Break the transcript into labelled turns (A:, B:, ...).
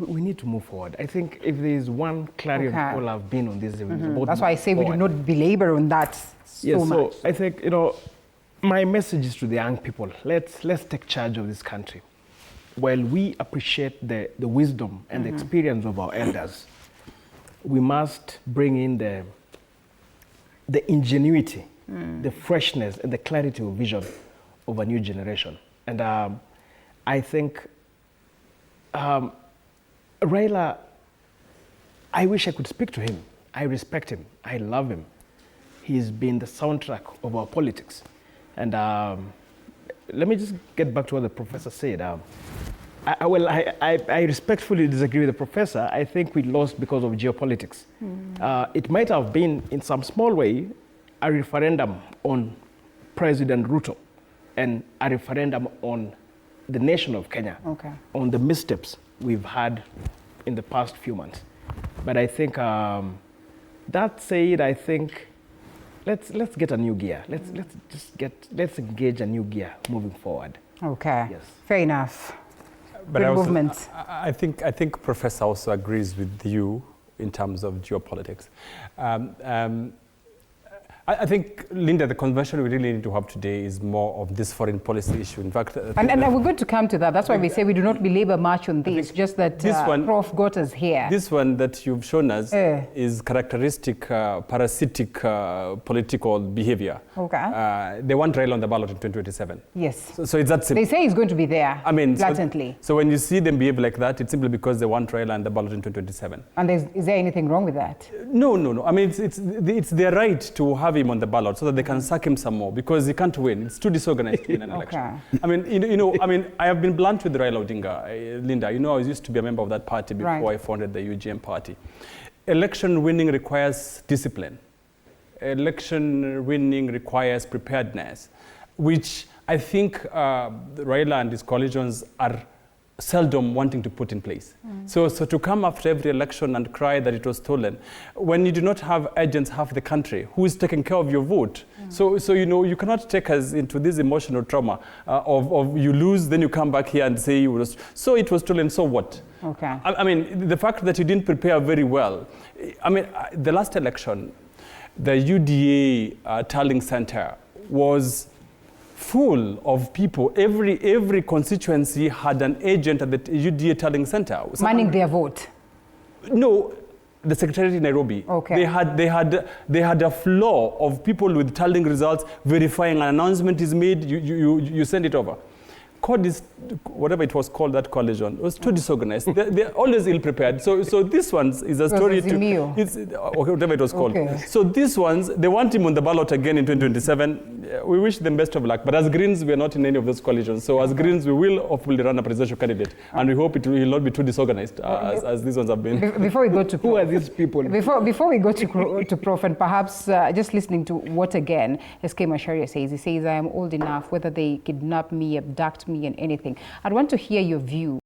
A: we need to move forward. I think if there is one clarion call I've been on this,
B: that's why I say we do not belabor on that so much.
A: So I think, my message is to the young people, let's take charge of this country. While we appreciate the wisdom and the experience of our elders, we must bring in the ingenuity, the freshness, and the clarity of vision of a new generation. And I think Raila, I wish I could speak to him. I respect him. I love him. He's been the soundtrack of our politics. And let me just get back to what the professor said. I respectfully disagree with the professor. I think we lost because of geopolitics. It might have been, in some small way, a referendum on President Ruto and a referendum on the nation of Kenya, on the missteps we've had in the past few months. But I think, that said, I think, let's get a new gear. Let's engage a new gear moving forward.
B: Okay.
A: Yes.
B: Fair enough.
C: But
B: movement.
C: I think Professor also agrees with you in terms of geopolitics. I think, Linda, the conversation we really need to have today is more of this foreign policy issue. In fact,
B: and we're going to come to that. That's why we say we do not belabor much on this, just that Prof got us here.
C: This one that you've shown us is characteristic, parasitic political behavior.
B: Okay.
C: They want Raila on the ballot in 2027.
B: Yes.
C: So it's that simple.
B: They say he's going to be there, blatantly.
C: So when you see them behave like that, it's simply because they want Raila on the ballot in 2027.
B: And is there anything wrong with that?
C: No. I mean, it's their right to have him on the ballot so that they can sack him some more, because he can't win. It's too disorganized to win an election. I mean, I have been blunt with Raila Odinga, Linda. I used to be a member of that party before I founded the UGM Party. Election winning requires discipline. Election winning requires preparedness, which I think Raila and his coalitions are seldom wanting to put in place. So to come after every election and cry that it was stolen, when you do not have agents half the country who is taking care of your vote. So you cannot take us into this emotional trauma of you lose, then you come back here and say you was, so it was stolen, so what?
B: Okay.
C: I mean, the fact that you didn't prepare very well. I mean, the last election, the UDA tallying center was full of people. Every constituency had an agent at the UDA tallying center.
B: Manning their vote? No,
C: the secretariat in Nairobi.
B: Okay.
C: They had a floor of people with tallying results, verifying an announcement is made, you send it over. Whatever it was called, that coalition, was too disorganized. They're always ill-prepared. So this one is a story whatever it was called.
B: Okay.
C: So these ones, they want him on the ballot again in 2027. We wish them best of luck. But as Greens, we are not in any of those coalitions. So as Greens, we will hopefully run a presidential candidate. And we hope it will not be too disorganized as these ones have been.
B: Before we go to
A: who are these people?
B: Before we go to Prof, and perhaps just listening to what again SK Macharia says, he says, I am old enough, whether they kidnap me, abduct me, and anything. I'd want to hear your view